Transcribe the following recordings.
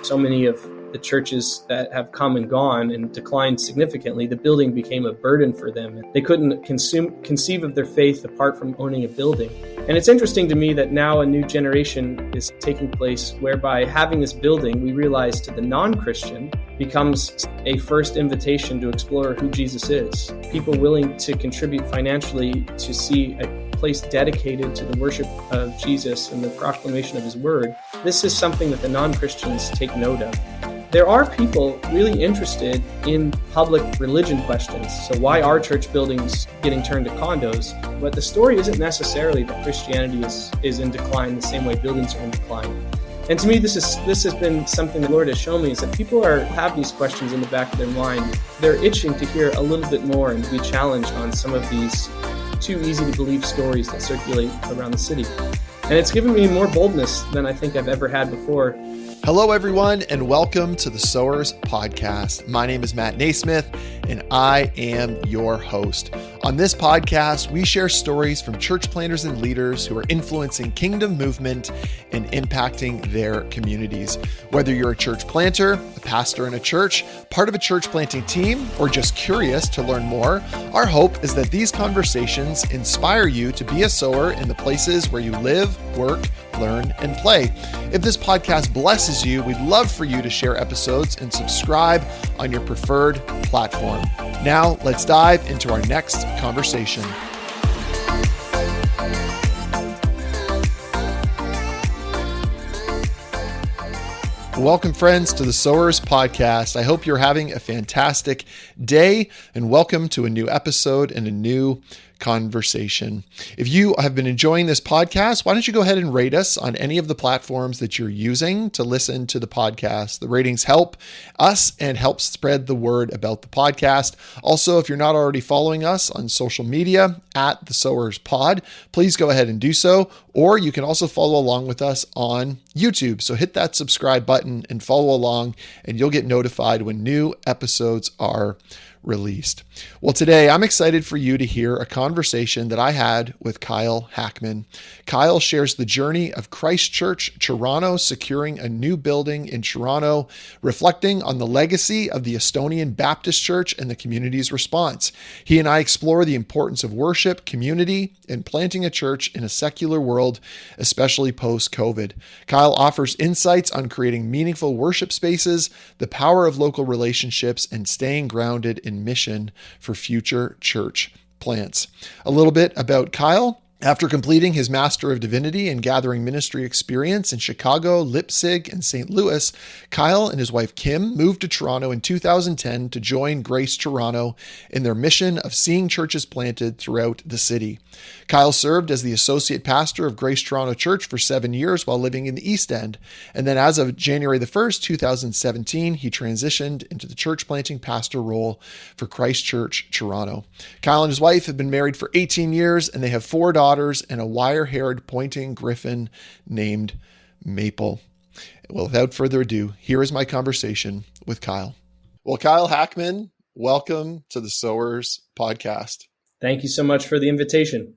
So many of the churches that have come and gone and declined significantly, the building became a burden for them. They couldn't conceive of their faith apart from owning a building. And it's interesting to me that now a new generation is taking place whereby having this building, we realize to the non-Christian, becomes a first invitation to explore who Jesus is. People willing to contribute financially to see a place dedicated to the worship of Jesus and the proclamation of his word. This is something that the non-Christians take note of. There are people really interested in public religion questions. So why are church buildings getting turned to condos? But the story isn't necessarily that Christianity is in decline the same way buildings are in decline. And to me, this has been something the Lord has shown me, is that people have these questions in the back of their mind. They're itching to hear a little bit more and to be challenged on some of these too easy to believe stories that circulate around the city. And it's given me more boldness than I think I've ever had before. Hello, everyone, and welcome to the Sowers Podcast. My name is Matt Naismith, and I am your host. On this podcast, we share stories from church planters and leaders who are influencing kingdom movement and impacting their communities. Whether you're a church planter, a pastor in a church, part of a church planting team, or just curious to learn more, our hope is that these conversations inspire you to be a sower in the places where you live, work, learn, and play. If this podcast blesses you, we'd love for you to share episodes and subscribe on your preferred platform. Now, let's dive into our next conversation. Welcome, friends, to the Sowers Podcast. I hope you're having a fantastic day, and welcome to a new episode and a new conversation. If you have been enjoying this podcast, why don't you go ahead and rate us on any of the platforms that you're using to listen to the podcast. The ratings help us and help spread the word about the podcast. Also, if you're not already following us on social media at the Sowers Pod, please go ahead and do so. Or you can also follow along with us on YouTube. So hit that subscribe button and follow along, and you'll get notified when new episodes are released. Well, today I'm excited for you to hear a conversation that I had with Kyle Hackmann. Kyle shares the journey of Christ Church Toronto securing a new building in Toronto, reflecting on the legacy of the Estonian Baptist Church and the community's response. He and I explore the importance of worship, community, and planting a church in a secular world, especially post-COVID. Kyle offers insights on creating meaningful worship spaces, the power of local relationships, and staying grounded in mission for future church plants. A little bit about Kyle. After completing his Master of Divinity and gathering ministry experience in Chicago, Leipzig, and St. Louis, Kyle and his wife Kim moved to Toronto in 2010 to join Grace Toronto in their mission of seeing churches planted throughout the city. Kyle served as the associate pastor of Grace Toronto Church for 7 years while living in the East End. And then as of January the 1st, 2017, he transitioned into the church planting pastor role for Christ Church Toronto. Kyle and his wife have been married for 18 years, and they have 4 daughters and a wire-haired pointing griffin named Maple. Well, without further ado, here is my conversation with Kyle. Well, Kyle Hackmann, welcome to the Sowers Podcast. Thank you so much for the invitation.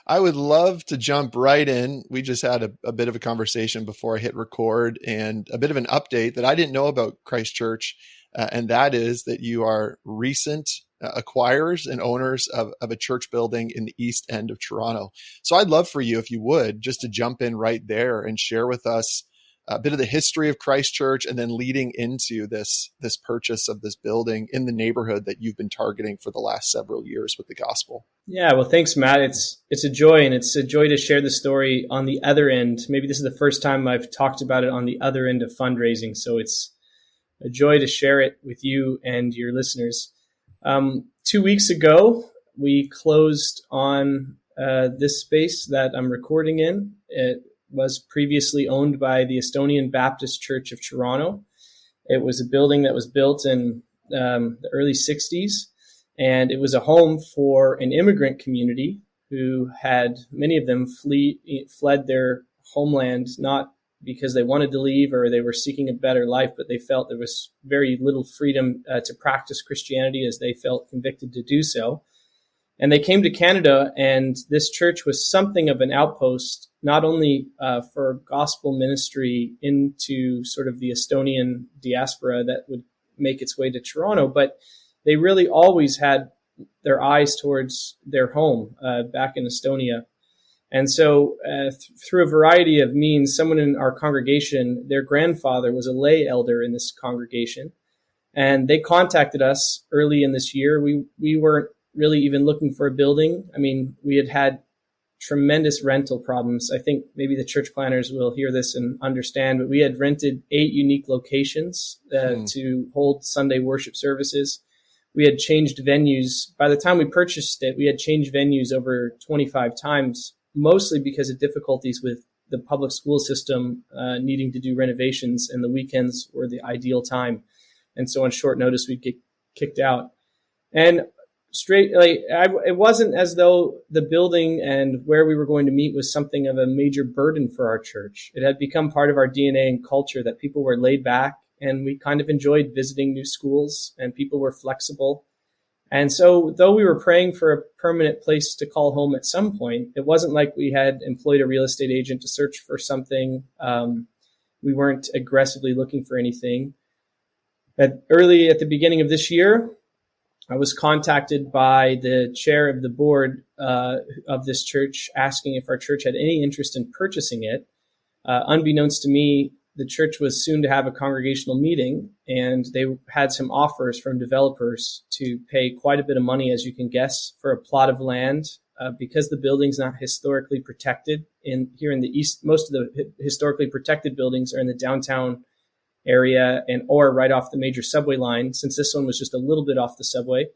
I would love to jump right in. We just had a bit of a conversation before I hit record, and a bit of an update that I didn't know about Christ Church, and that is that you are recent acquirers and owners of a church building in the East End of Toronto. So I'd love for you, if you would, just to jump in right there and share with us a bit of the history of Christ Church, and then leading into this purchase of this building in the neighborhood that you've been targeting for the last several years with the gospel. Yeah, well, thanks, Matt. It's a joy, and it's a joy to share the story on the other end. Maybe this is the first time I've talked about it on the other end of fundraising, so it's a joy to share it with you and your listeners. 2 weeks ago, we closed on this space that I'm recording in. It was previously owned by the Estonian Baptist Church of Toronto. It was a building that was built in the early 60s, and it was a home for an immigrant community who had, many of them fled their homeland, not because they wanted to leave or they were seeking a better life, but they felt there was very little freedom to practice Christianity as they felt convicted to do so. And they came to Canada, and this church was something of an outpost, not only for gospel ministry into sort of the Estonian diaspora that would make its way to Toronto, but they really always had their eyes towards their home back in Estonia. And so through a variety of means, someone in our congregation, their grandfather was a lay elder in this congregation, and they contacted us early in this year. We weren't really even looking for a building. I mean, we had tremendous rental problems. I think maybe the church planners will hear this and understand, but we had rented 8 unique locations to hold Sunday worship services. We had changed venues. By the time we purchased it, we had changed venues over 25 times, mostly because of difficulties with the public school system needing to do renovations, and the weekends were the ideal time. And so on short notice, we'd get kicked out. And it wasn't as though the building and where we were going to meet was something of a major burden for our church. It had become part of our DNA and culture that people were laid back, and we kind of enjoyed visiting new schools, and people were flexible. And so though we were praying for a permanent place to call home at some point, it wasn't like we had employed a real estate agent to search for something. We weren't aggressively looking for anything. Early at the beginning of this year, I was contacted by the chair of the board of this church asking if our church had any interest in purchasing it. Unbeknownst to me, the church was soon to have a congregational meeting, and they had some offers from developers to pay quite a bit of money, as you can guess, for a plot of land. Because the building's not historically protected here in the east, most of the historically protected buildings are in the downtown area or right off the major subway line. Since this one was just a little bit off the subway,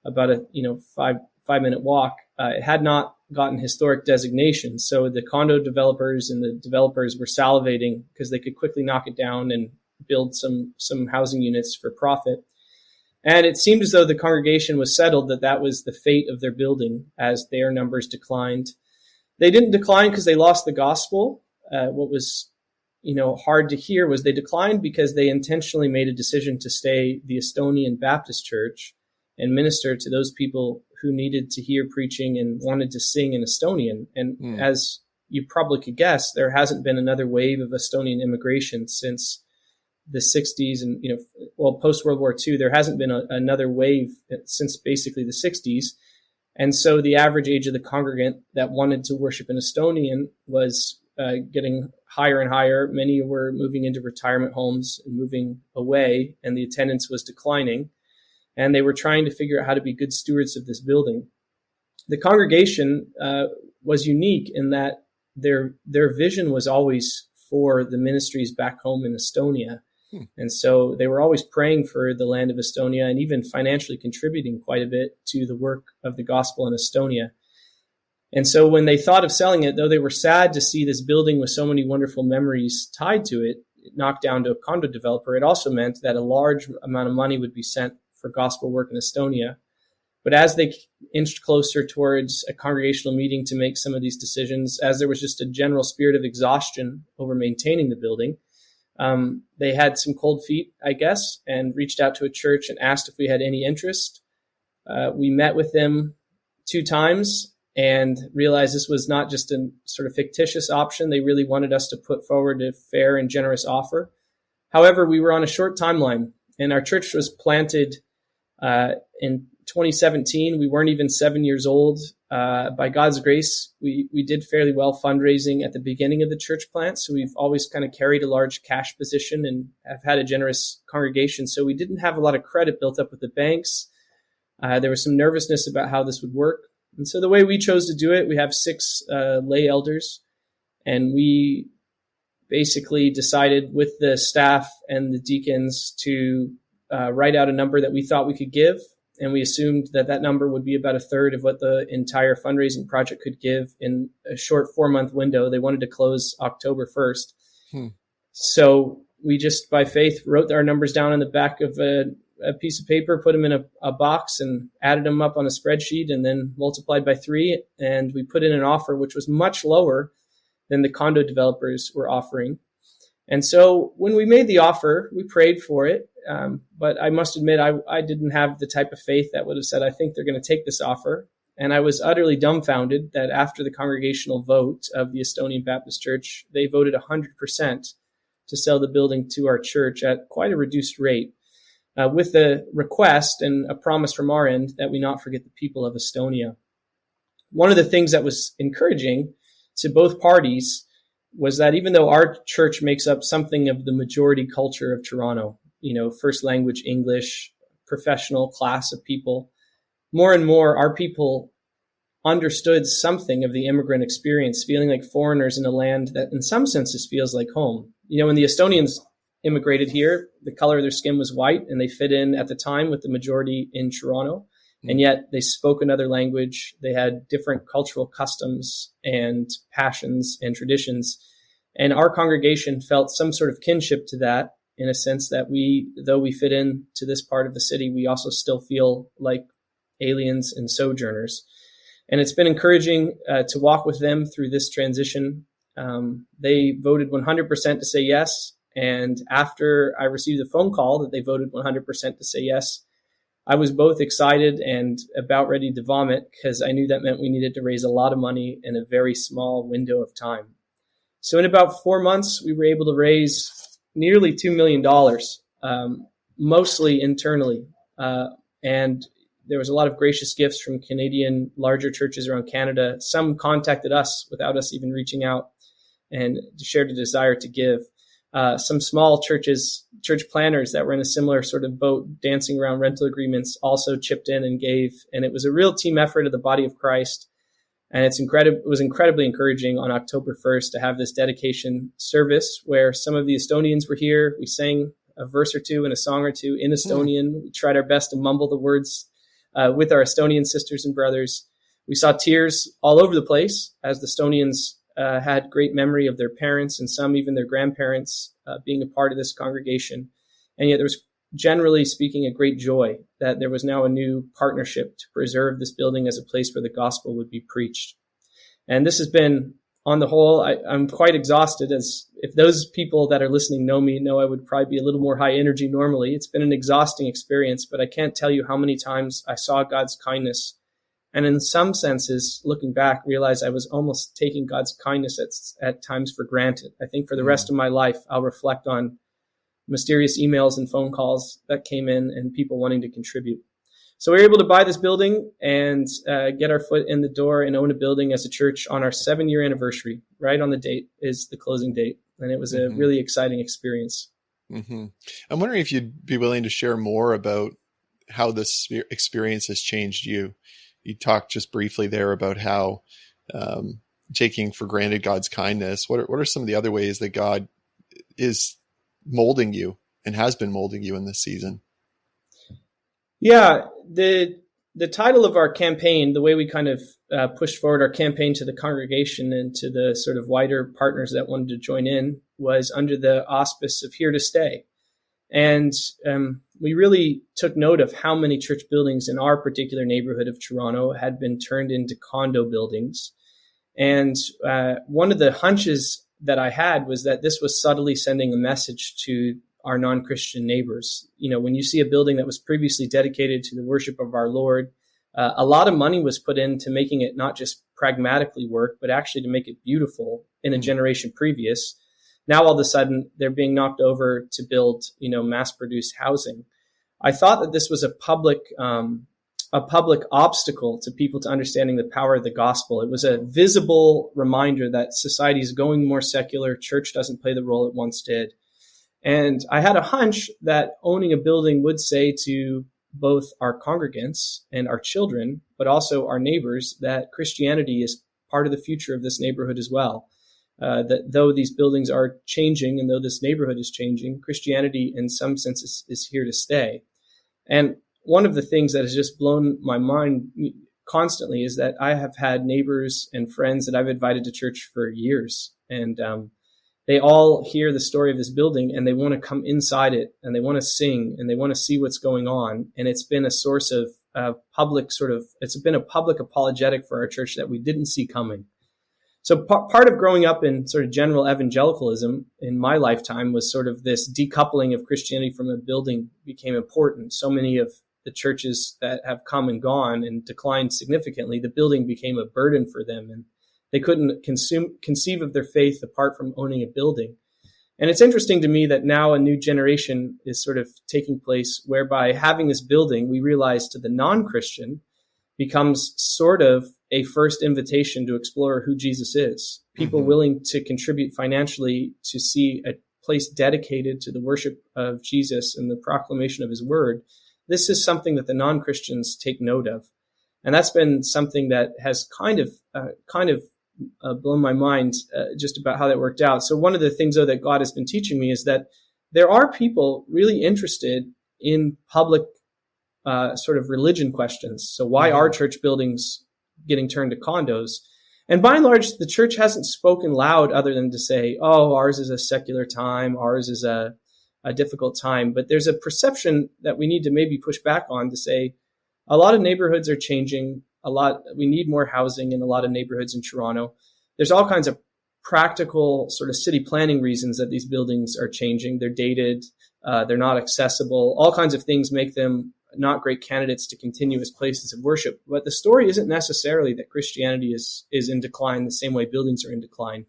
about a 5-minute walk, it had not gotten historic designation. So the condo developers and the developers were salivating because they could quickly knock it down and build some housing units for profit. And it seemed as though the congregation was settled that was the fate of their building as their numbers declined. They didn't decline because they lost the gospel. What was hard to hear was they declined because they intentionally made a decision to stay the Estonian Baptist Church and minister to those people who needed to hear preaching and wanted to sing in Estonian. And as you probably could guess, there hasn't been another wave of Estonian immigration since the 60s and, post-World War II. There hasn't been another wave since basically the 60s. And so the average age of the congregant that wanted to worship in Estonian was getting higher and higher. Many were moving into retirement homes and moving away, and the attendance was declining. And they were trying to figure out how to be good stewards of this building. The congregation was unique in that their vision was always for the ministries back home in Estonia. And so they were always praying for the land of Estonia and even financially contributing quite a bit to the work of the gospel in Estonia. And so when they thought of selling it, though they were sad to see this building with so many wonderful memories tied to it knocked down to a condo developer, it also meant that a large amount of money would be sent for gospel work in Estonia. But as they inched closer towards a congregational meeting to make some of these decisions, as there was just a general spirit of exhaustion over maintaining the building, they had some cold feet, I guess, and reached out to a church and asked if we had any interest. We met with them 2 times and realized this was not just a sort of fictitious option. They really wanted us to put forward a fair and generous offer. However, we were on a short timeline, and our church was planted in 2017. We weren't even 7 years old. By God's grace, we did fairly well fundraising at the beginning of the church plant. So we've always kind of carried a large cash position and have had a generous congregation. So we didn't have a lot of credit built up with the banks. There was some nervousness about how this would work. And so the way we chose to do it, we have 6 lay elders, and we basically decided with the staff and the deacons to write out a number that we thought we could give. And we assumed that number would be about a third of what the entire fundraising project could give in a short 4-month window. They wanted to close October 1st. So we just, by faith, wrote our numbers down on the back of a piece of paper, put them in a box and added them up on a spreadsheet and then multiplied by 3. And we put in an offer which was much lower than the condo developers were offering. And so when we made the offer, we prayed for it. But I must admit, I didn't have the type of faith that would have said, I think they're going to take this offer. And I was utterly dumbfounded that after the congregational vote of the Estonian Baptist Church, they voted 100% to sell the building to our church at quite a reduced rate, with the request and a promise from our end that we not forget the people of Estonia. One of the things that was encouraging to both parties was that even though our church makes up something of the majority culture of Toronto, first language English, professional class of people, more and more our people understood something of the immigrant experience, feeling like foreigners in a land that in some senses feels like home. When the Estonians immigrated here, the color of their skin was white, and they fit in at the time with the majority in Toronto. And yet they spoke another language. They had different cultural customs and passions and traditions. And our congregation felt some sort of kinship to that, in a sense that though we fit in to this part of the city, we also still feel like aliens and sojourners. And it's been encouraging to walk with them through this transition. They voted 100% to say yes. And after I received the phone call that they voted 100% to say yes, I was both excited and about ready to vomit, because I knew that meant we needed to raise a lot of money in a very small window of time. So in about 4 months, we were able to raise nearly $2 million, mostly internally. And there was a lot of gracious gifts from Canadian larger churches around Canada. Some contacted us without us even reaching out and shared a desire to give. Some small church planners that were in a similar sort of boat, dancing around rental agreements, also chipped in and gave. And it was a real team effort of the body of Christ. And it was incredibly encouraging on October 1st to have this dedication service where some of the Estonians were here. We sang a verse or two and a song or two in Estonian. We tried our best to mumble the words with our Estonian sisters and brothers. We saw tears all over the place as the Estonians had great memory of their parents and some even their grandparents being a part of this congregation. And yet there was, generally speaking, a great joy that there was now a new partnership to preserve this building as a place where the gospel would be preached. And this has been, on the whole, I'm quite exhausted, as if those people that are listening know me, know I would probably be a little more high energy normally. It's been an exhausting experience, but I can't tell you how many times I saw God's kindness. And in some senses, looking back, realized I was almost taking God's kindness at times for granted. I think for the rest of my life, I'll reflect on mysterious emails and phone calls that came in and people wanting to contribute. So we were able to buy this building and get our foot in the door and own a building as a church on our 7-year anniversary. Right on the date is the closing date. And it was a really exciting experience. Mm-hmm. I'm wondering if you'd be willing to share more about how this experience has changed you. You talked just briefly there about how taking for granted God's kindness. What are some of the other ways that God is molding you and has been molding you in this season? Yeah, the title of our campaign, the way we kind of pushed forward our campaign to the congregation and to the sort of wider partners that wanted to join in, was under the auspice of Here to Stay. And we really took note of how many church buildings in our particular neighborhood of Toronto had been turned into condo buildings. And one of the hunches that I had was that this was subtly sending a message to our non-Christian neighbors. When you see a building that was previously dedicated to the worship of our Lord, a lot of money was put into making it not just pragmatically work, but actually to make it beautiful in a generation previous. Now, all of a sudden, they're being knocked over to build, mass-produced housing. I thought that this was a public obstacle to people to understanding the power of the gospel. It was a visible reminder that society is going more secular. Church doesn't play the role it once did. And I had a hunch that owning a building would say to both our congregants and our children, but also our neighbors, that Christianity is part of the future of this neighborhood as well. That though these buildings are changing and though this neighborhood is changing, Christianity in some sense is here to stay. And one of the things that has just blown my mind constantly is that I have had neighbors and friends that I've invited to church for years. And they all hear the story of this building and they want to come inside it and they want to sing and they want to see what's going on. And it's been a source of it's been a public apologetic for our church that we didn't see coming. So part of growing up in sort of general evangelicalism in my lifetime was sort of this decoupling of Christianity from a building became important. So many of the churches that have come and gone and declined significantly, the building became a burden for them, and they couldn't conceive of their faith apart from owning a building. And it's interesting to me that now a new generation is sort of taking place whereby having this building, we realize to the non-Christian, becomes sort of a first invitation to explore who Jesus is. People willing to contribute financially to see a place dedicated to the worship of Jesus and the proclamation of his word. This is something that the non-Christians take note of. And that's been something that has kind of blown my mind just about how that worked out. So one of the things, though, that God has been teaching me is that there are people really interested in public sort of religion questions. So why are church buildings getting turned to condos? And by and large, the church hasn't spoken loud other than to say, oh, ours is a secular time, ours is a difficult time. But there's a perception that we need to maybe push back on to say a lot of neighborhoods are changing. We need more housing in a lot of neighborhoods in Toronto. There's all kinds of practical sort of city planning reasons that these buildings are changing. They're dated. They're not accessible. All kinds of things make them not great candidates to continue as places of worship. But the story isn't necessarily that Christianity is in decline the same way buildings are in decline.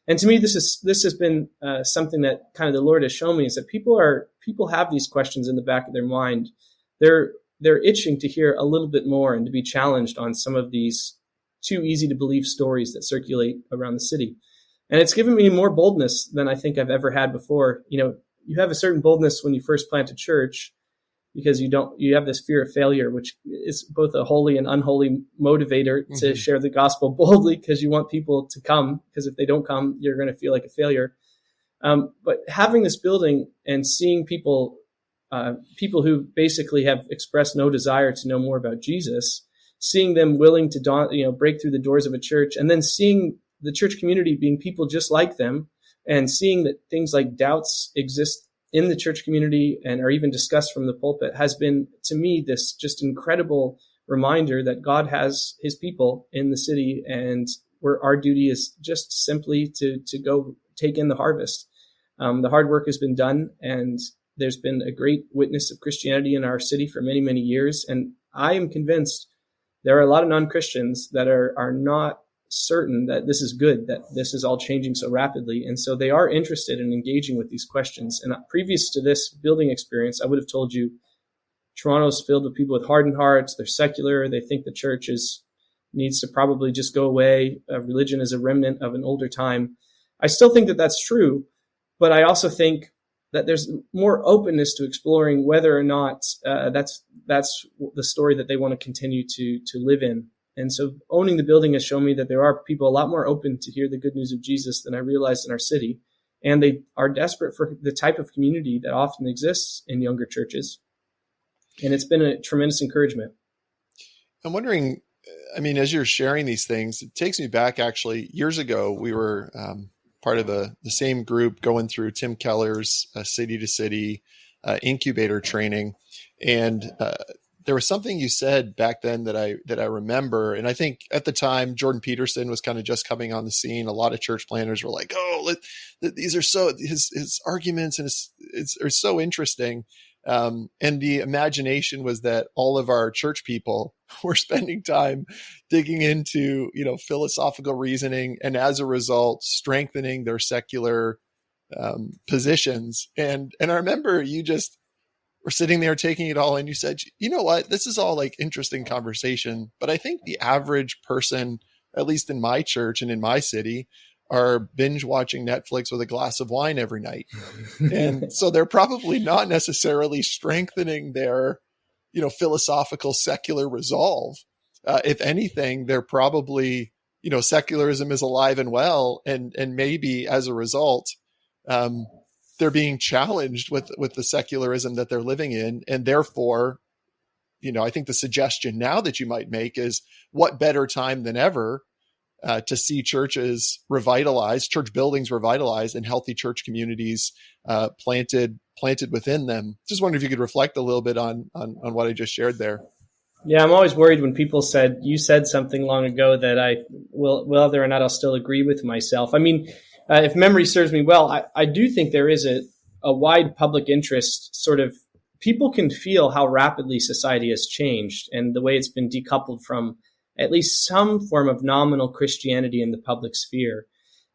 And to me, this has been something that kind of the Lord has shown me, is that people have these questions in the back of their mind. They're itching to hear a little bit more and to be challenged on some of these too easy to believe stories that circulate around the city. And it's given me more boldness than I think I've ever had before. You have a certain boldness when you first plant a church, because you have this fear of failure, which is both a holy and unholy motivator to share the gospel boldly, because you want people to come, because if they don't come, you're going to feel like a failure. But having this building and seeing people who basically have expressed no desire to know more about Jesus, seeing them willing to break through the doors of a church, and then seeing the church community being people just like them, and seeing that things like doubts exist in the church community and are even discussed from the pulpit, has been, to me, this just incredible reminder that God has his people in the city, and our duty is just simply to go take in the harvest. The hard work has been done, and there's been a great witness of Christianity in our city for many, many years. And I am convinced there are a lot of non-Christians that are not certain that this is good, that this is all changing so rapidly. And so they are interested in engaging with these questions. And previous to this building experience, I would have told you Toronto's filled with people with hardened hearts. They're secular. They think the church needs to probably just go away. Religion is a remnant of an older time. I still think that that's true, but I also think that there's more openness to exploring whether or not that's the story that they want to continue to live in. And so owning the building has shown me that there are people a lot more open to hear the good news of Jesus than I realized in our city. And they are desperate for the type of community that often exists in younger churches. And it's been a tremendous encouragement. I'm wondering, as you're sharing these things, it takes me back actually years ago. We were part of the same group going through Tim Keller's City to City incubator training. And there was something you said back then that I remember. And I think at the time, Jordan Peterson was kind of just coming on the scene. A lot of church planners were like, these are his arguments and are so interesting. And the imagination was that all of our church people were spending time digging into, philosophical reasoning, and as a result, strengthening their secular positions. And I remember you just were sitting there taking it all, and you said, you know what, this is all like interesting conversation, but I think the average person, at least in my church and in my city, are binge watching Netflix with a glass of wine every night. And so they're probably not necessarily strengthening their, philosophical secular resolve. If anything, they're probably, secularism is alive and well. And maybe as a result, they're being challenged with the secularism that they're living in. And therefore, I think the suggestion now that you might make is, what better time than ever to see churches revitalized, church buildings revitalized, and healthy church communities planted within them. Just wonder if you could reflect a little bit on what I just shared there. Yeah, I'm always worried when people you said something long ago that I will, whether or not I'll still agree with myself. If memory serves me well, I do think there is a wide public interest sort of people can feel how rapidly society has changed and the way it's been decoupled from at least some form of nominal Christianity in the public sphere.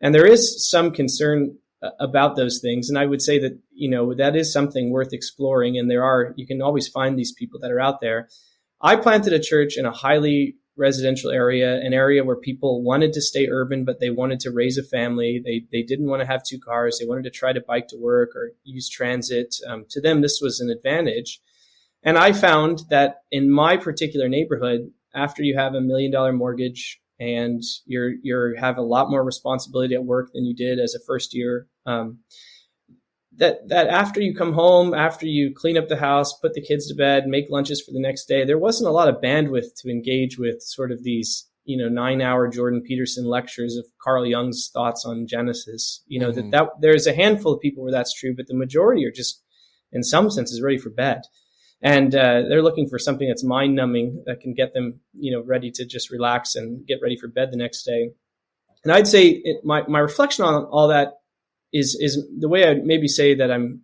And there is some concern about those things. And I would say that, that is something worth exploring. And you can always find these people that are out there. I planted a church in a highly residential area, an area where people wanted to stay urban, but they wanted to raise a family. They didn't want to have two cars. They wanted to try to bike to work or use transit. To them, this was an advantage. And I found that in my particular neighborhood, after you have $1 million mortgage and you have a lot more responsibility at work than you did as a first year, that after you come home, after you clean up the house, put the kids to bed, make lunches for the next day, there wasn't a lot of bandwidth to engage with sort of these, 9-hour Jordan Peterson lectures of Carl Jung's thoughts on Genesis. That there's a handful of people where that's true, but the majority are just, in some senses, ready for bed. And they're looking for something that's mind-numbing that can get them, ready to just relax and get ready for bed the next day. And I'd say my reflection on all that is the way I'd maybe say that I'm,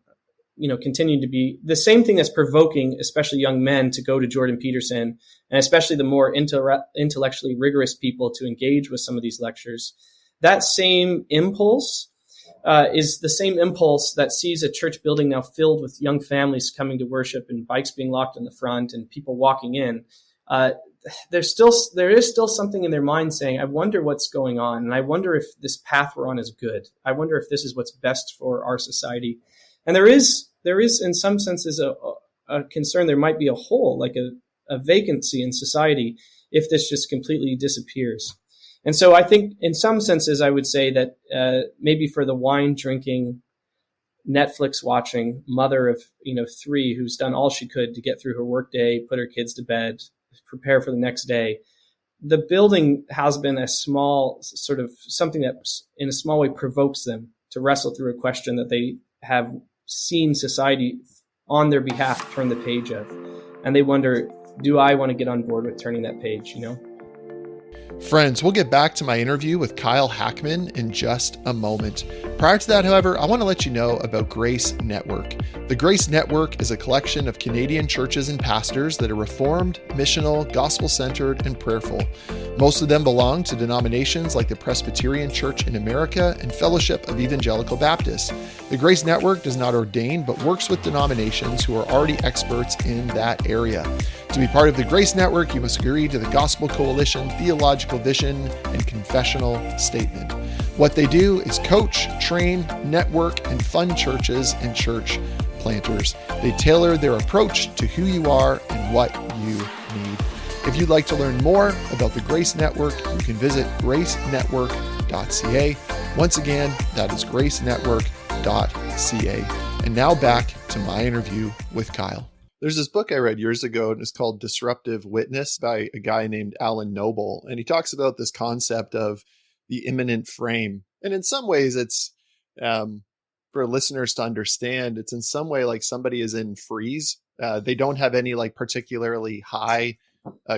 continuing to be the same thing that's provoking, especially young men, to go to Jordan Peterson, and especially the more intellectually rigorous people to engage with some of these lectures. That same impulse is the same impulse that sees a church building now filled with young families coming to worship and bikes being locked in the front and people walking in. There is still something in their mind saying, I wonder what's going on. And I wonder if this path we're on is good. I wonder if this is what's best for our society. And there is in some senses a concern there might be a hole, like a vacancy in society if this just completely disappears. And so I think in some senses, I would say that maybe for the wine drinking, Netflix watching mother of 3 who's done all she could to get through her workday, put her kids to bed, prepare for the next day, the building has been a small sort of something that in a small way provokes them to wrestle through a question that they have seen society on their behalf turn the page of. And they wonder, do I want to get on board with turning that page, Friends, we'll get back to my interview with Kyle Hackmann in just a moment. Prior to that, however, I want to let you know about Grace Network. The Grace Network is a collection of Canadian churches and pastors that are reformed, missional, gospel-centered, and prayerful. Most of them belong to denominations like the Presbyterian Church in America and Fellowship of Evangelical Baptists. The Grace Network does not ordain, but works with denominations who are already experts in that area. To be part of the Grace Network, you must agree to the Gospel Coalition, Theological Vision, and Confessional Statement. What they do is coach, train, network, and fund churches and church planters. They tailor their approach to who you are and what you need. If you'd like to learn more about the Grace Network, you can visit gracenetwork.ca. Once again, that is gracenetwork.ca. And now back to my interview with Kyle. There's this book I read years ago, and it's called Disruptive Witness by a guy named Alan Noble. And he talks about this concept of the imminent frame. And in some ways, it's for listeners to understand, it's in some way like somebody is in freeze. They don't have any like particularly high,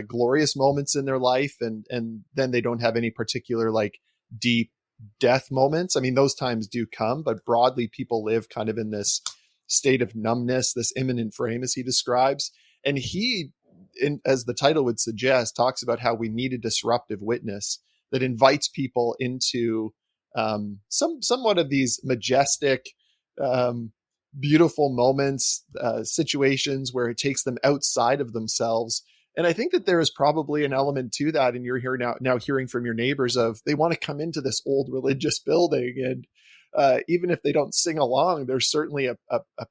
glorious moments in their life. And then they don't have any particular like deep death moments. I mean, those times do come, but broadly people live kind of in this state of numbness, this imminent frame, as he describes. And he, as the title would suggest, talks about how we need a disruptive witness that invites people into somewhat of these majestic, beautiful moments, situations where it takes them outside of themselves. And I think that there is probably an element to that. And you're here now hearing from your neighbors of they want to come into this old religious building, and even if they don't sing along, there's certainly a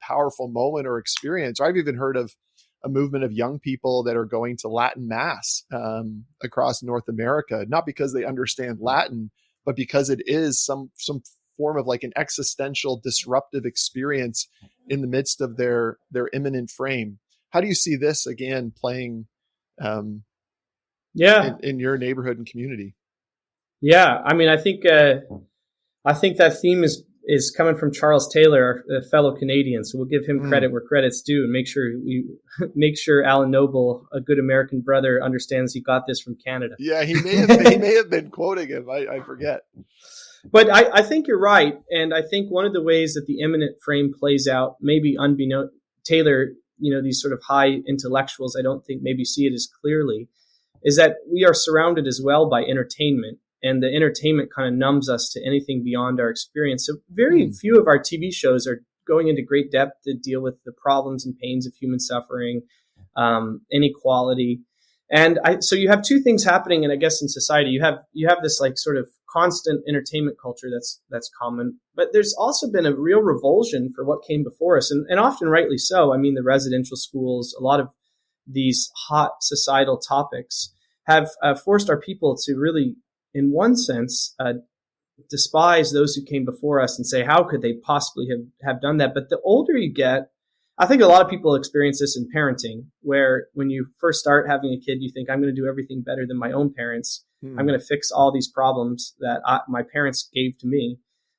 powerful moment or experience. Or I've even heard of a movement of young people that are going to Latin Mass across North America, not because they understand Latin, but because it is some form of like an existential disruptive experience in the midst of their imminent frame. How do you see this again playing in your neighborhood and community? Yeah, I mean, I think that theme is coming from Charles Taylor, a fellow Canadian. So we'll give him credit where credit's due, and make sure Alan Noble, a good American brother, understands he got this from Canada. Yeah, he may have been quoting him. I forget. But I think you're right, and I think one of the ways that the imminent frame plays out, maybe unbeknownst, Taylor these sort of high intellectuals, I don't think maybe see it as clearly, is that we are surrounded as well by entertainment, and the entertainment kind of numbs us to anything beyond our experience. So very few of our TV shows are going into great depth to deal with the problems and pains of human suffering, inequality. And so you have two things happening, and I guess in society, you have this like sort of constant entertainment culture that's common, but there's also been a real revulsion for what came before us, and often rightly so. I mean, the residential schools, a lot of these hot societal topics have forced our people to really, in one sense, despise those who came before us and say, how could they possibly have done that? But the older you get, I think a lot of people experience this in parenting, where when you first start having a kid, you think, I'm going to do everything better than my own parents. I'm going to fix all these problems that my parents gave to me.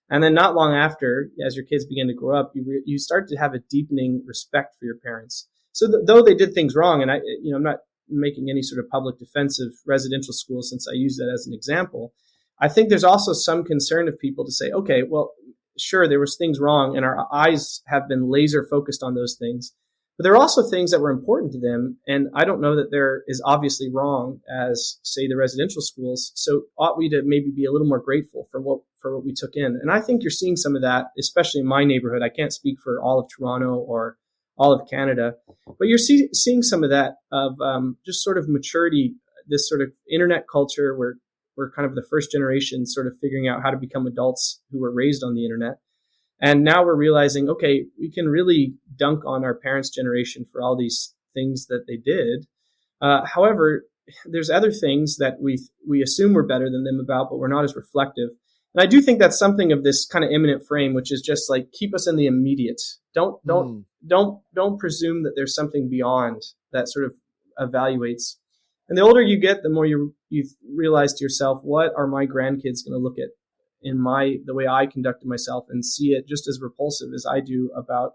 And then not long after, as your kids begin to grow up, you start to have a deepening respect for your parents. So though they did things wrong, and I'm not making any sort of public defense of residential schools since I use that as an example, I think there's also some concern of people to say, okay, well, sure, there was things wrong, and our eyes have been laser focused on those things. But there are also things that were important to them, and I don't know that there is obviously wrong as, say, the residential schools. So ought we to maybe be a little more grateful for what we took in? And I think you're seeing some of that, especially in my neighborhood. I can't speak for all of Toronto or all of Canada, but you're seeing some of that of just sort of maturity, this sort of internet culture where we're kind of the first generation sort of figuring out how to become adults who were raised on the internet. And now we're realizing, okay, we can really dunk on our parents' generation for all these things that they did. However, there's other things that we assume we're better than them about, but we're not as reflective. And I do think that's something of this kind of imminent frame, which is just like, keep us in the immediate. Don't presume that there's something beyond that sort of evaluates. And the older you get, the more you realize to yourself, what are my grandkids going to look at in the way I conducted myself and see it just as repulsive as I do about,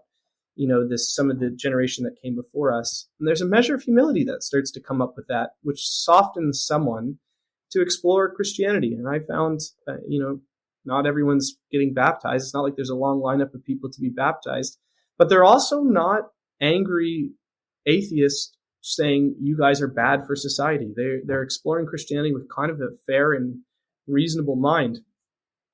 some of the generation that came before us. And there's a measure of humility that starts to come up with that, which softens someone to explore Christianity. And I found, not everyone's getting baptized. It's not like there's a long lineup of people to be baptized, but they're also not angry atheists saying you guys are bad for society. They're exploring Christianity with kind of a fair and reasonable mind.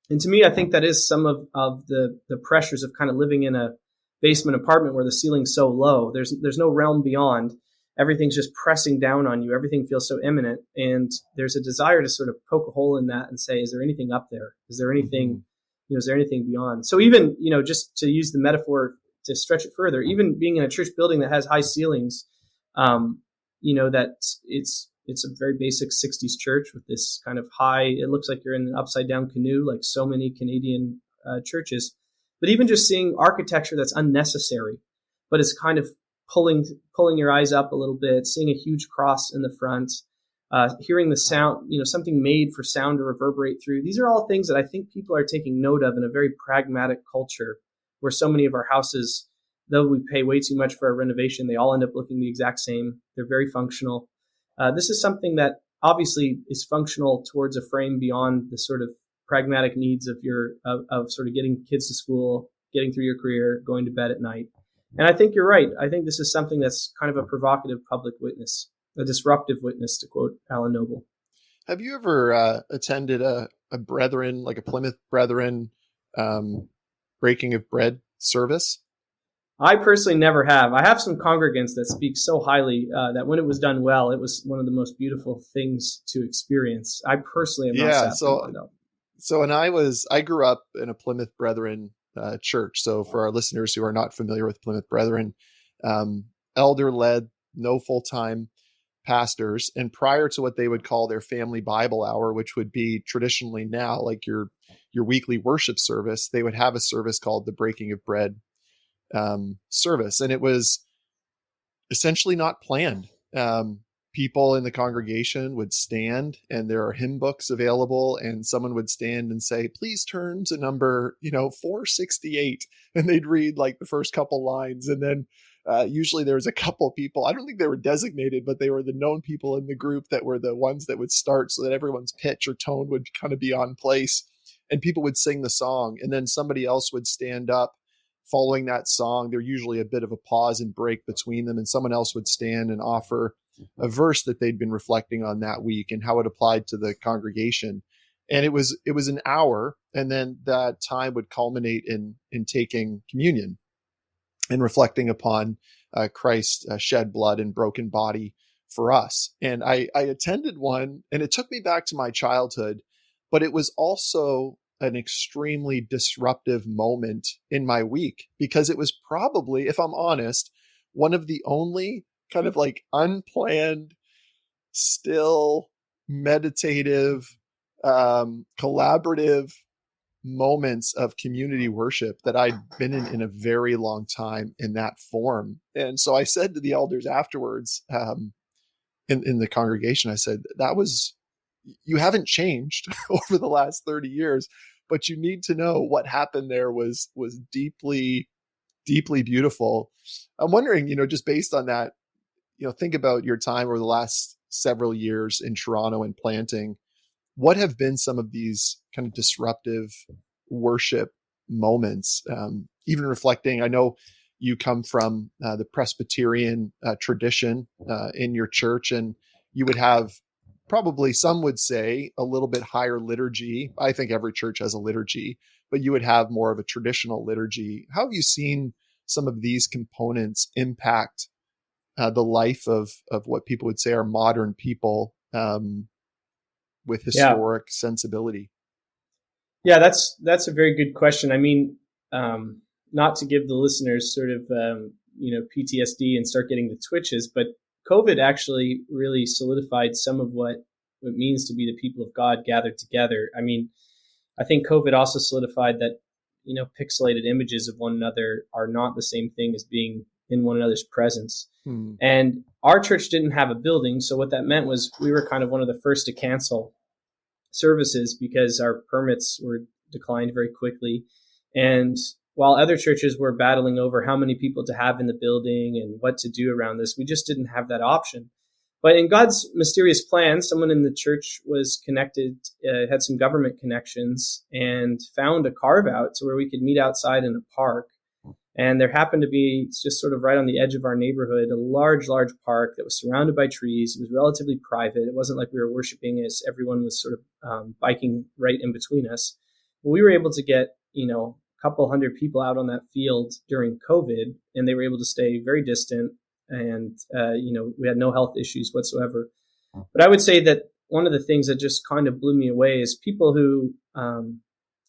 And to me, I think that is some of the pressures of kind of living in a basement apartment where the ceiling's so low. There's no realm beyond. Everything's just pressing down on you. Everything feels so imminent. And there's a desire to sort of poke a hole in that and say, is there anything up there? Is there anything, is there anything beyond? So even, just to use the metaphor to stretch it further, even being in a church building that has high ceilings, that it's a very basic 60s church with this kind of high, it looks like you're in an upside down canoe, like so many Canadian churches. But even just seeing architecture that's unnecessary, but it's kind of pulling your eyes up a little bit, seeing a huge cross in the front, hearing the sound, something made for sound to reverberate through. These are all things that I think people are taking note of in a very pragmatic culture where so many of our houses, though we pay way too much for our renovation, they all end up looking the exact same. They're very functional. This is something that obviously is functional towards a frame beyond the sort of pragmatic needs of of sort of getting kids to school, getting through your career, going to bed at night. And I think you're right. I think this is something that's kind of a provocative public witness, a disruptive witness, to quote Alan Noble. Have you ever attended a Brethren, like a Plymouth Brethren breaking of bread service? I personally never have. I have some congregants that speak so highly that when it was done well, it was one of the most beautiful things to experience. I personally am not sat one, though. So when I grew up in a Plymouth Brethren church. So for our listeners who are not familiar with Plymouth Brethren, elder led, no full-time pastors. And prior to what they would call their family Bible hour, which would be traditionally now like your weekly worship service, they would have a service called the Breaking of Bread service. And it was essentially not planned. People in the congregation would stand, and there are hymn books available, and someone would stand and say, please turn to number, 468. And they'd read like the first couple lines. And then usually there was a couple people, I don't think they were designated, but they were the known people in the group that were the ones that would start so that everyone's pitch or tone would kind of be on place, and people would sing the song. And then somebody else would stand up following that song, there usually a bit of a pause and break between them, and someone else would stand and offer a verse that they'd been reflecting on that week and how it applied to the congregation. And it was an hour, and then that time would culminate in taking communion and reflecting upon Christ's shed blood and broken body for us. And I attended one, and it took me back to my childhood, but it was also an extremely disruptive moment in my week, because it was probably, if I'm honest, one of the only kind of like unplanned, still, meditative, collaborative moments of community worship that I'd been in a very long time in that form. And so I said to the elders afterwards, in the congregation, I said, you haven't changed over the last 30 years, but you need to know what happened there was deeply, deeply beautiful. I'm wondering, just based on that, think about your time over the last several years in Toronto and planting. What have been some of these kind of disruptive worship moments? Even reflecting, I know you come from the Presbyterian tradition in your church, and you would have probably, some would say, a little bit higher liturgy. I think every church has a liturgy, but you would have more of a traditional liturgy. How have you seen some of these components impact the life of what people would say are modern people with historic sensibility? Yeah, that's a very good question. I mean, not to give the listeners sort of PTSD and start getting the twitches, but COVID actually really solidified some of what it means to be the people of God gathered together. I mean, I think COVID also solidified that pixelated images of one another are not the same thing as being in one another's presence. And our church didn't have a building, so what that meant was we were kind of one of the first to cancel services because our permits were declined very quickly. And while other churches were battling over how many people to have in the building and what to do around this, we just didn't have that option. But in God's mysterious plan, someone in the church was connected, had some government connections, and found a carve out to where we could meet outside in a park. And there happened to be, just sort of right on the edge of our neighborhood, a large park that was surrounded by trees. It was relatively private. It wasn't like we were worshiping as everyone was sort of biking right in between us. But we were able to get, a couple hundred people out on that field during COVID, and they were able to stay very distant. And, we had no health issues whatsoever. But I would say that one of the things that just kind of blew me away is people who,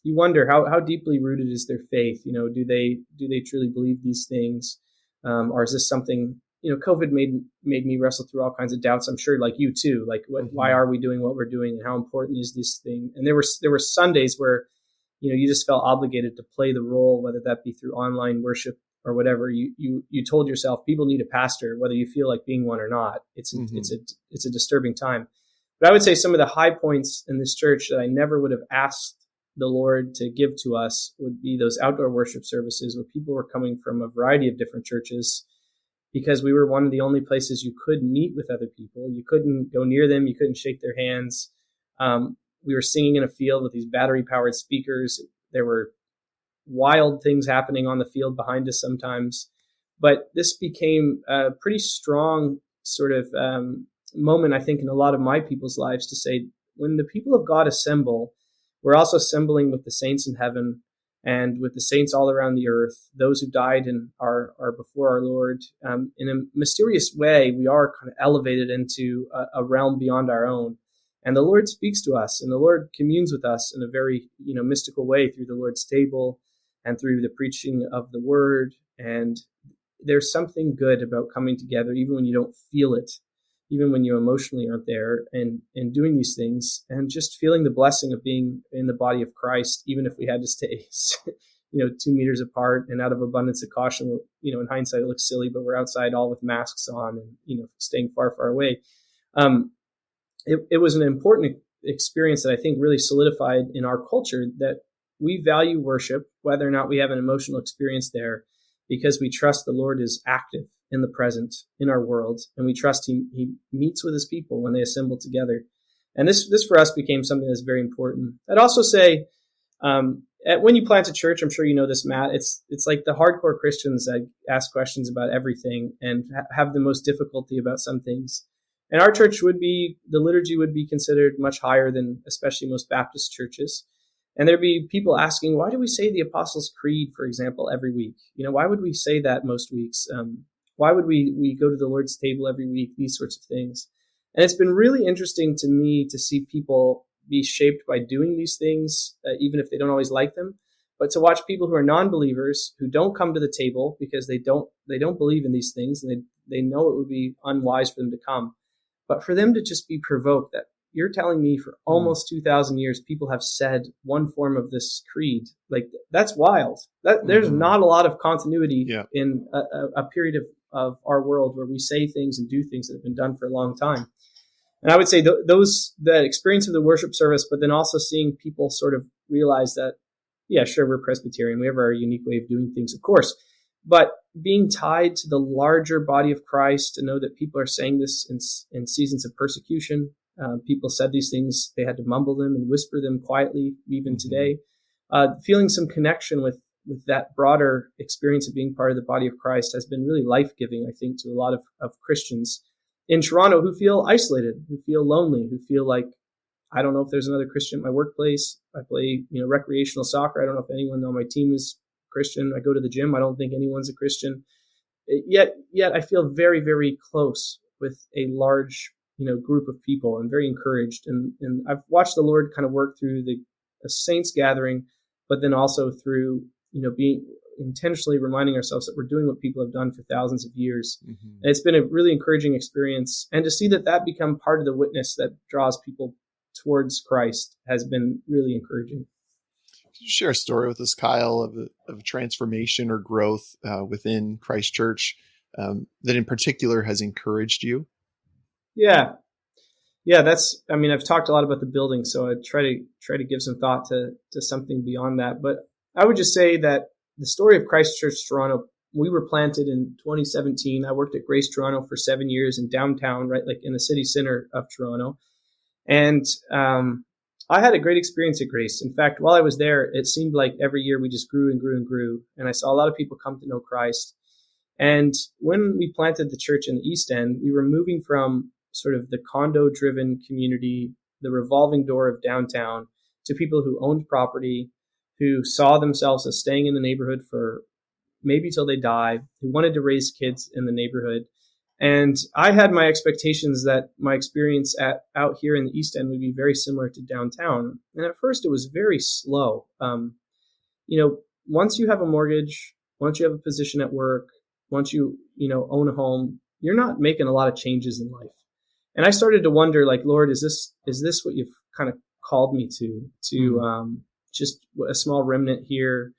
you wonder how deeply rooted is their faith? Do they truly believe these things? Or is this something, COVID made me wrestle through all kinds of doubts. I'm sure like you too, like why are we doing what we're doing and how important is this thing? And there were Sundays where, you just felt obligated to play the role, whether that be through online worship or whatever. You told yourself people need a pastor, whether you feel like being one or not. It's a disturbing time. But I would say some of the high points in this church that I never would have asked the Lord to give to us would be those outdoor worship services where people were coming from a variety of different churches, because we were one of the only places you could meet with other people. You couldn't go near them. You couldn't shake their hands. We were singing in a field with these battery-powered speakers. There were wild things happening on the field behind us sometimes. But this became a pretty strong sort of moment, I think, in a lot of my people's lives to say, when the people of God assemble, we're also assembling with the saints in heaven and with the saints all around the earth, those who died and are before our Lord. In a mysterious way, we are kind of elevated into a realm beyond our own. And the Lord speaks to us, and the Lord communes with us in a very, mystical way through the Lord's table and through the preaching of the word. And there's something good about coming together, even when you don't feel it, even when you emotionally aren't there, and doing these things and just feeling the blessing of being in the body of Christ, even if we had to stay, 2 meters apart and out of abundance of caution. In hindsight, it looks silly, but we're outside all with masks on and, staying far, far away. It was an important experience that I think really solidified in our culture that we value worship, whether or not we have an emotional experience there, because we trust the Lord is active in the present in our world, and we trust he meets with his people when they assemble together. And this for us became something that's very important. I'd also say, when you plant a church, I'm sure you know this, Matt, it's like the hardcore Christians that ask questions about everything and have the most difficulty about some things. And our church the liturgy would be considered much higher than especially most Baptist churches. And there'd be people asking, why do we say the Apostles' Creed, for example, every week? Why would we say that most weeks? Why would we go to the Lord's table every week? These sorts of things. And it's been really interesting to me to see people be shaped by doing these things, even if they don't always like them. But to watch people who are non-believers, who don't come to the table because they don't believe in these things, and they know it would be unwise for them to come. But for them to just be provoked that you're telling me for almost 2,000 years, people have said one form of this creed. Like, that's wild. There's not a lot of continuity in a period of our world where we say things and do things that have been done for a long time. And I would say the experience of the worship service, but then also seeing people sort of realize that, yeah, sure, we're Presbyterian. We have our unique way of doing things, of course. But being tied to the larger body of Christ, to know that people are saying this in seasons of persecution. People said these things, they had to mumble them and whisper them quietly, even today. Feeling some connection with that broader experience of being part of the body of Christ has been really life-giving, I think, to a lot of Christians in Toronto who feel isolated, who feel lonely, who feel like, I don't know if there's another Christian at my workplace. I play, recreational soccer. I don't know if anyone on my team is Christian. I go to the gym. I don't think anyone's a Christian. Yet I feel very, very close with a large, group of people and very encouraged. And I've watched the Lord kind of work through a saints gathering, but then also through, being intentionally reminding ourselves that we're doing what people have done for thousands of years. Mm-hmm. And it's been a really encouraging experience. And to see that become part of the witness that draws people towards Christ has been really encouraging. Could you share a story with us, Kyle, of a transformation or growth within Christ Church that in particular has encouraged you? Yeah, I've talked a lot about the building, so I try to give some thought to something beyond that. But I would just say that the story of Christ Church Toronto, we were planted in 2017. I worked at Grace Toronto for 7 years in downtown, right, like in the city center of Toronto. And I had a great experience at Grace. In fact, while I was there, it seemed like every year we just grew and grew and grew. And I saw a lot of people come to know Christ. And when we planted the church in the East End, we were moving from sort of the condo-driven community, the revolving door of downtown, to people who owned property, who saw themselves as staying in the neighborhood for maybe till they die, who wanted to raise kids in the neighborhood. And I had my expectations that my experience out here in the East End would be very similar to downtown. And at first it was very slow. Once you have a mortgage, once you have a position at work, once you own a home, you're not making a lot of changes in life. And I started to wonder, like, Lord, is this what you've kind of called me to just a small remnant here?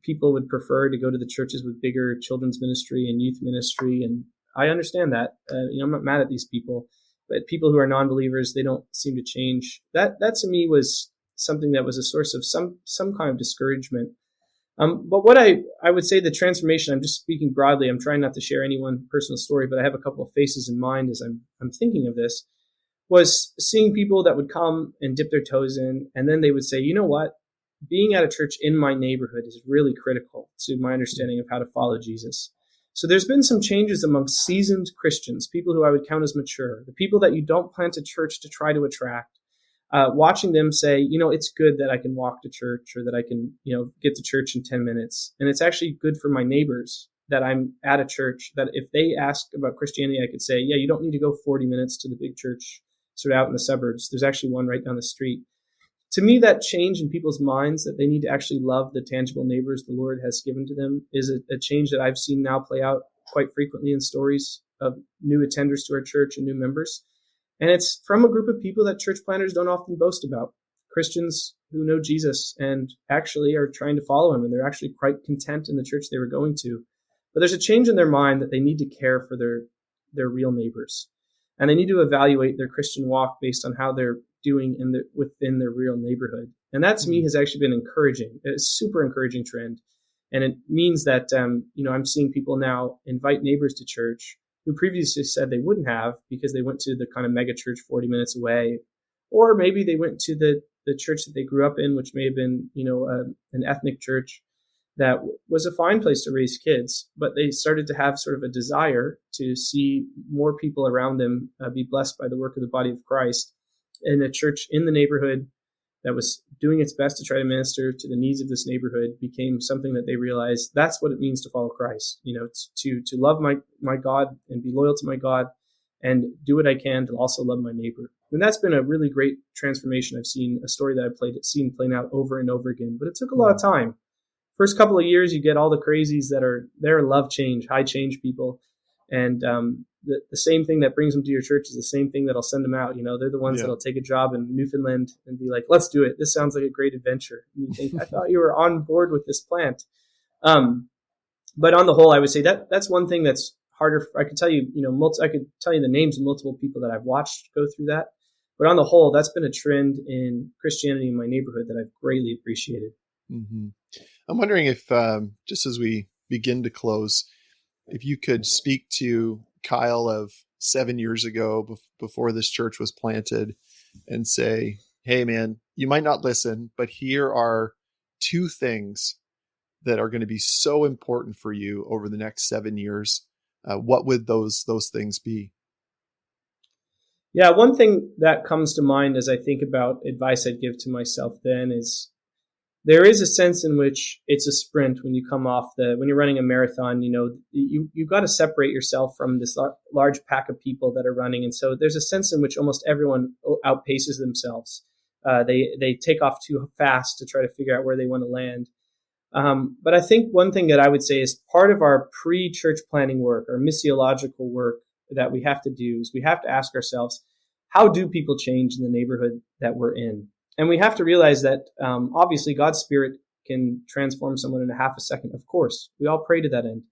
People would prefer to go to the churches with bigger children's ministry and youth ministry. And I understand that. I'm not mad at these people, but people who are non-believers, they don't seem to change. That to me was something that was a source of some kind of discouragement. But what I would say the transformation, I'm just speaking broadly, I'm trying not to share any one personal story, but I have a couple of faces in mind as I'm thinking of this, was seeing people that would come and dip their toes in, and then they would say, you know what? Being at a church in my neighborhood is really critical to my understanding of how to follow Jesus. So there's been some changes among seasoned Christians, people who I would count as mature, the people that you don't plant a church to try to attract, watching them say, it's good that I can walk to church or that I can, get to church in 10 minutes. And it's actually good for my neighbors that I'm at a church that if they ask about Christianity, I could say, yeah, you don't need to go 40 minutes to the big church sort of out in the suburbs. There's actually one right down the street. To me, that change in people's minds that they need to actually love the tangible neighbors the Lord has given to them is a change that I've seen now play out quite frequently in stories of new attenders to our church and new members. And it's from a group of people that church planners don't often boast about. Christians who know Jesus and actually are trying to follow him, and they're actually quite content in the church they were going to. But there's a change in their mind that they need to care for their real neighbors. And they need to evaluate their Christian walk based on how they're doing within their real neighborhood. And that to me has actually been encouraging. It's a super encouraging trend. And it means that, I'm seeing people now invite neighbors to church who previously said they wouldn't have because they went to the kind of mega church 40 minutes away, or maybe they went to the the church that they grew up in, which may have been, an ethnic church that was a fine place to raise kids, but they started to have sort of a desire to see more people around them be blessed by the work of the body of Christ. And a church in the neighborhood that was doing its best to try to minister to the needs of this neighborhood became something that they realized that's what it means to follow Christ. To love my God and be loyal to my God and do what I can to also love my neighbor. And that's been a really great transformation. I've seen a story that I've seen playing out over and over again, but it took a lot of time. First couple of years, you get all the crazies that are there, love change, high change people. And the same thing that brings them to your church is the same thing that'll send them out. They're the ones that'll take a job in Newfoundland and be like, let's do it. This sounds like a great adventure. And you think, I thought you were on board with this plant. But on the whole, I would say that's one thing that's harder. I could tell you, I could tell you the names of multiple people that I've watched go through that. But on the whole, that's been a trend in Christianity in my neighborhood that I've greatly appreciated. Mm-hmm. I'm wondering if, just as we begin to close, if you could speak to Kyle of 7 years ago before this church was planted and say, hey, man, you might not listen, but here are 2 things that are going to be so important for you over the next 7 years. What would those things be? Yeah, one thing that comes to mind as I think about advice I'd give to myself then is there is a sense in which it's a sprint when you come off when you're running a marathon. You've got to separate yourself from this large pack of people that are running. And so there's a sense in which almost everyone outpaces themselves. They take off too fast to try to figure out where they want to land. But I think one thing that I would say is part of our pre-church planning work, our missiological work that we have to do is we have to ask ourselves, how do people change in the neighborhood that we're in? And we have to realize that obviously God's Spirit can transform someone in a half a second. Of course, we all pray to that end.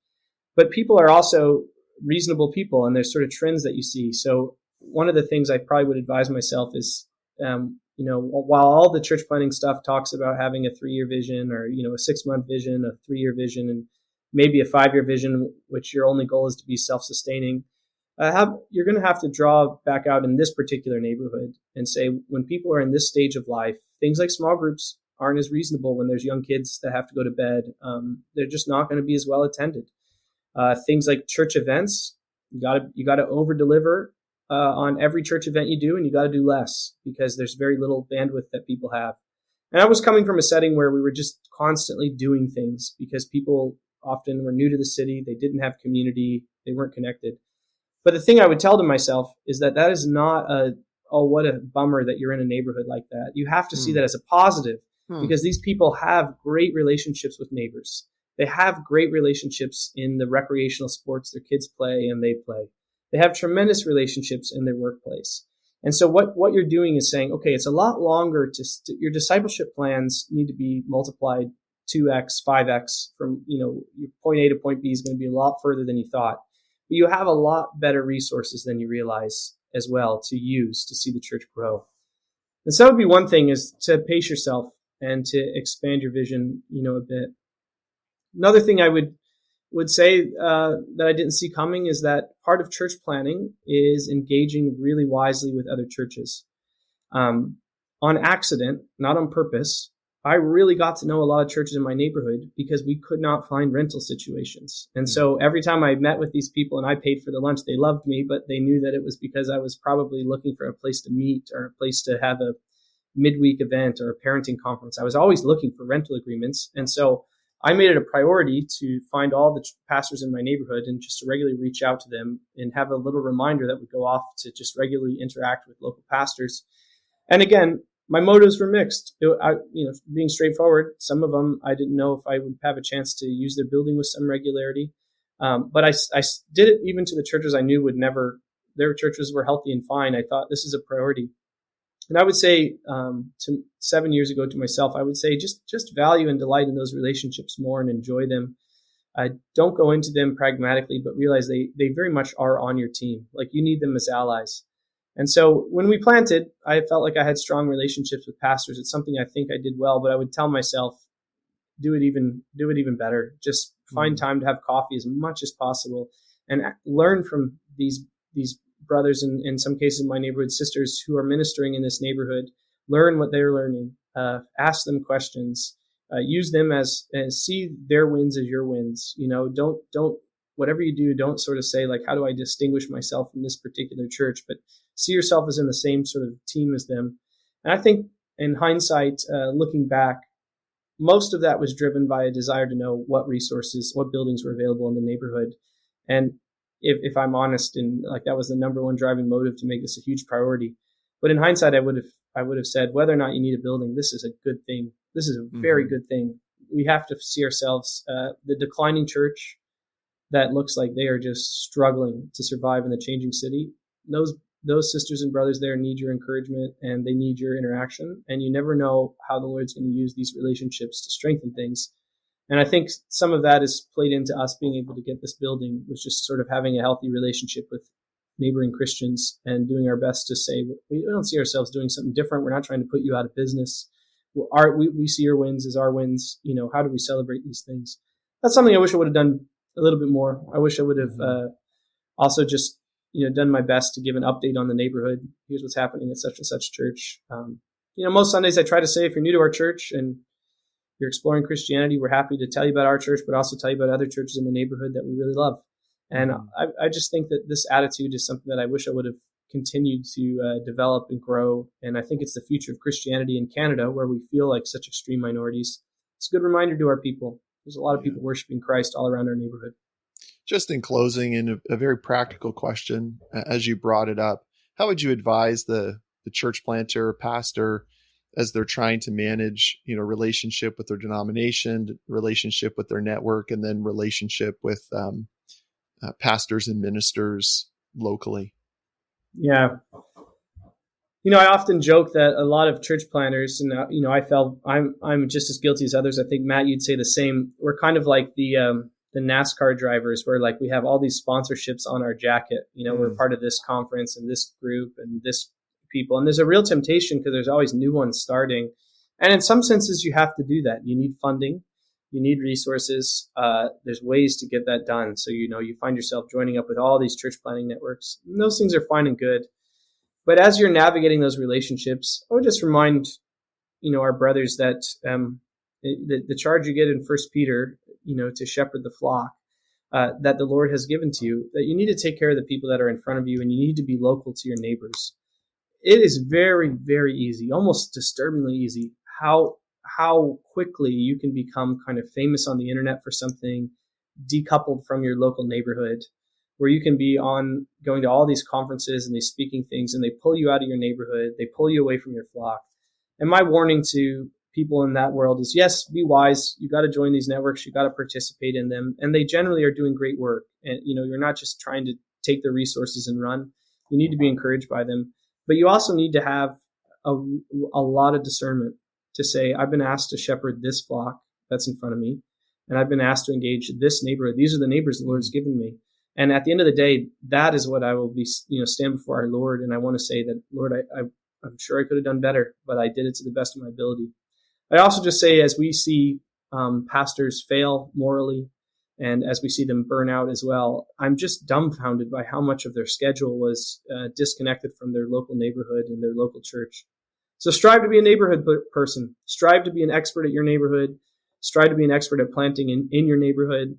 But people are also reasonable people, and there's sort of trends that you see. So one of the things I probably would advise myself is, while all the church planning stuff talks about having a 3-year vision or, a 6-month vision, a 3-year vision, and maybe a 5-year vision, which your only goal is to be self-sustaining, you're going to have to draw back out in this particular neighborhood and say, when people are in this stage of life, things like small groups aren't as reasonable when there's young kids that have to go to bed. They're just not going to be as well attended. Things like church events, you got to over deliver on every church event you do, and you got to do less because there's very little bandwidth that people have. And I was coming from a setting where we were just constantly doing things because people often were new to the city. They didn't have community. They weren't connected. But the thing I would tell to myself is that is not what a bummer that you're in a neighborhood like that. You have to see that as a positive because these people have great relationships with neighbors. They have great relationships in the recreational sports their kids play and they play. They have tremendous relationships in their workplace. And so what you're doing is saying, okay, it's a lot longer your discipleship plans need to be multiplied 2x, 5x from, your point A to point B is going to be a lot further than you thought. But you have a lot better resources than you realize as well to use to see the church grow. And so that would be one thing, is to pace yourself and to expand your vision, a bit. Another thing I would say that I didn't see coming is that part of church planning is engaging really wisely with other churches. On accident, not on purpose, I really got to know a lot of churches in my neighborhood because we could not find rental situations. And so every time I met with these people and I paid for the lunch, they loved me, but they knew that it was because I was probably looking for a place to meet or a place to have a midweek event or a parenting conference. I was always looking for rental agreements. And so I made it a priority to find all the pastors in my neighborhood and just to regularly reach out to them and have a little reminder that would go off to just regularly interact with local pastors. And again, my motives were mixed. Being straightforward, some of them I didn't know if I would have a chance to use their building with some regularity. But I did it even to the churches I knew their churches were healthy and fine. I thought this is a priority. And I would say 7 years ago to myself, I would say just value and delight in those relationships more and enjoy them. Don't go into them pragmatically, but realize they very much are on your team. Like you need them as allies. And so when we planted, I felt like I had strong relationships with pastors. It's something I think I did well, but I would tell myself, do it even better. Just find time to have coffee as much as possible and learn from these brothers and in some cases my neighborhood sisters who are ministering in this neighborhood. learn what they're learning, ask them questions, use them as see their wins as your wins. Don't whatever you do, don't sort of say like, how do I distinguish myself from this particular church, but see yourself as in the same sort of team as them. And I think in hindsight, looking back, most of that was driven by a desire to know what resources, what buildings were available in the neighborhood. And if I'm honest, and like that was the number one driving motive to make this a huge priority. But in hindsight, I would have said, whether or not you need a building, this is a good thing. This is a very good thing. We have to see ourselves, the declining church that looks like they are just struggling to survive in the changing city. Those sisters and brothers there need your encouragement, and they need your interaction. And you never know how the Lord's going to use these relationships to strengthen things. And I think some of that is played into us being able to get this building, was just sort of having a healthy relationship with neighboring Christians and doing our best to say, we don't see ourselves doing something different. We're not trying to put you out of business. We see your wins as our wins. How do we celebrate these things? That's something I wish I would have done a little bit more. I wish I would have also just done my best to give an update on the neighborhood. Here's what's happening at such and such church. Most Sundays I try to say, if you're new to our church and you're exploring Christianity, we're happy to tell you about our church, but also tell you about other churches in the neighborhood that we really love. And I just think that this attitude is something that I wish I would have continued to develop and grow. And I think it's the future of Christianity in Canada, where we feel like such extreme minorities. It's a good reminder to our people. There's a lot of people worshiping Christ all around our neighborhood. Just in closing, and a very practical question, as you brought it up, how would you advise the church planter or pastor as they're trying to manage, relationship with their denomination, relationship with their network, and then relationship with pastors and ministers locally? Yeah. I often joke that a lot of church planners, and I'm just as guilty as others. I think, Matt, you'd say the same. We're kind of like the NASCAR drivers, where like we have all these sponsorships on our jacket. We're part of this conference and this group and this people. And there's a real temptation because there's always new ones starting. And in some senses, you have to do that. You need funding. You need resources. There's ways to get that done. So, you find yourself joining up with all these church planning networks. And those things are fine and good. But as you're navigating those relationships, I would just remind, our brothers that the charge you get in 1 Peter, to shepherd the flock that the Lord has given to you, that you need to take care of the people that are in front of you, and you need to be local to your neighbors. It is very, very easy, almost disturbingly easy, how quickly you can become kind of famous on the internet for something decoupled from your local neighborhood, where you can be going to all these conferences and these speaking things, and they pull you out of your neighborhood, they pull you away from your flock. And my warning to people in that world is, yes, be wise. You got to join these networks. You got to participate in them. And they generally are doing great work. And, you're not just trying to take their resources and run. You need to be encouraged by them. But you also need to have a lot of discernment to say, I've been asked to shepherd this flock that's in front of me, and I've been asked to engage this neighborhood. These are the neighbors the Lord's given me. And at the end of the day, that is what I will be, stand before our Lord. And I want to say that, Lord, I'm sure I could have done better, but I did it to the best of my ability. I also just say, as we see pastors fail morally, and as we see them burn out as well, I'm just dumbfounded by how much of their schedule was disconnected from their local neighborhood and their local church. So strive to be a neighborhood person. Strive to be an expert at your neighborhood. Strive to be an expert at planting in your neighborhood.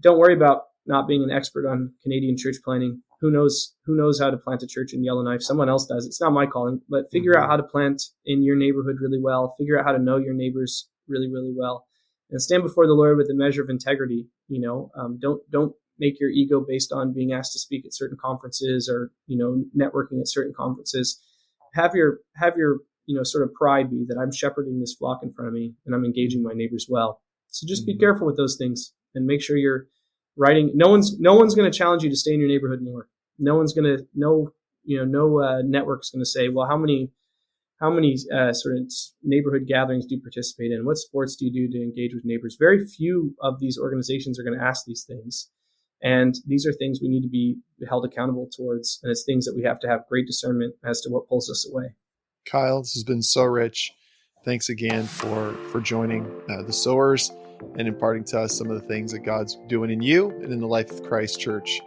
Don't worry about not being an expert on Canadian church planting. Who knows how to plant a church in Yellowknife? Someone else does. It's not my calling, but figure out how to plant in your neighborhood really well. Figure out how to know your neighbors really, really well, and stand before the Lord with a measure of integrity. Don't make your ego based on being asked to speak at certain conferences or, networking at certain conferences. Have your sort of pride be that I'm shepherding this flock in front of me and I'm engaging my neighbors well. So just be careful with those things and make sure you're writing. No one's going to challenge you to stay in your neighborhood more. No network's going to say, well, how many sort of neighborhood gatherings do you participate in? What sports do you do to engage with neighbors? Very few of these organizations are going to ask these things. And these are things we need to be held accountable towards. And it's things that we have to have great discernment as to what pulls us away. Kyle, this has been so rich. Thanks again for joining the Sowers and imparting to us some of the things that God's doing in you and in the life of Christ Church.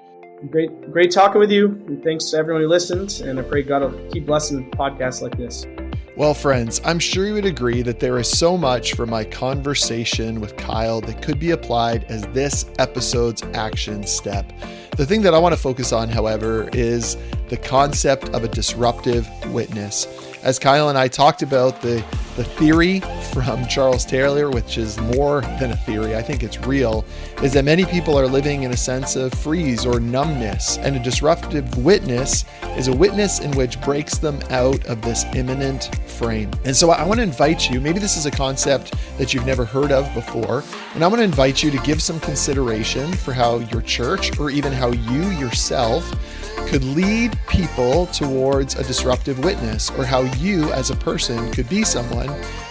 Great talking with you. And thanks to everyone who listened. And I pray God will keep blessing podcasts like this. Well, friends, I'm sure you would agree that there is so much from my conversation with Kyle that could be applied as this episode's action step. The thing that I want to focus on, however, is the concept of a disruptive witness. As Kyle and I talked about the theory from Charles Taylor, which is more than a theory, I think it's real, is that many people are living in a sense of freeze or numbness, and a disruptive witness is a witness in which breaks them out of this imminent frame. And so I want to invite you, maybe this is a concept that you've never heard of before, and I want to invite you to give some consideration for how your church, or even how you yourself, could lead people towards a disruptive witness, or how you as a person could be someone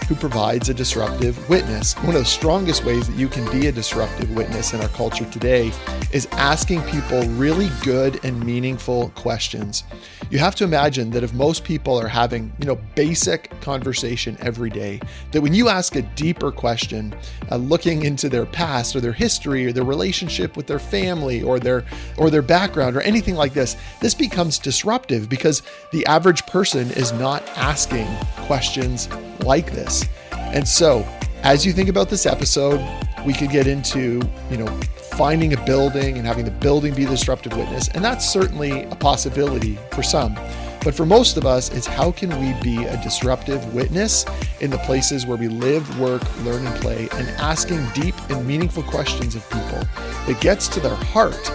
who provides a disruptive witness. One of the strongest ways that you can be a disruptive witness in our culture today is asking people really good and meaningful questions. You have to imagine that if most people are having, basic conversation every day, that when you ask a deeper question, looking into their past or their history or their relationship with their family or their background or anything like this becomes disruptive because the average person is not asking questions like this. And so, as you think about this episode, we could get into, finding a building and having the building be the disruptive witness. And that's certainly a possibility for some. But for most of us, it's how can we be a disruptive witness in the places where we live, work, learn, and play, and asking deep and meaningful questions of people that gets to their heart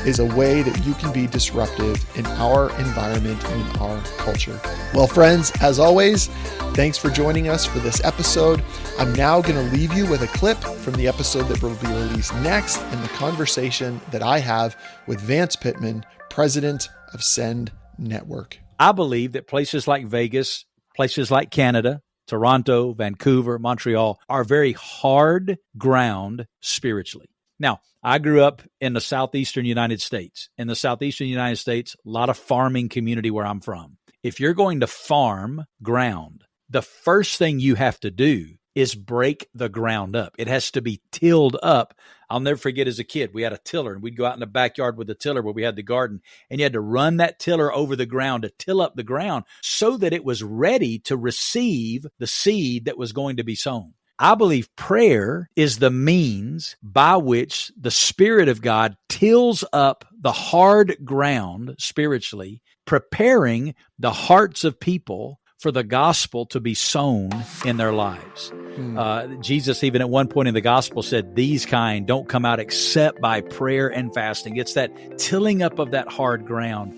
is a way that you can be disruptive in our environment and in our culture. Well, friends, as always, thanks for joining us for this episode. I'm now going to leave you with a clip from the episode that will be released next and the conversation that I have with Vance Pittman, president of Send Network. I believe that places like Vegas, places like Canada, Toronto, Vancouver, Montreal are very hard ground spiritually. Now, I grew up in the southeastern United States. In the southeastern United States, a lot of farming community where I'm from. If you're going to farm ground, the first thing you have to do is break the ground up. It has to be tilled up. I'll never forget as a kid, we had a tiller and we'd go out in the backyard with the tiller where we had the garden, and you had to run that tiller over the ground to till up the ground so that it was ready to receive the seed that was going to be sown. I believe prayer is the means by which the Spirit of God tills up the hard ground spiritually, preparing the hearts of people for the gospel to be sown in their lives. Jesus, even at one point in the gospel, said, "These kind don't come out except by prayer and fasting." It's that tilling up of that hard ground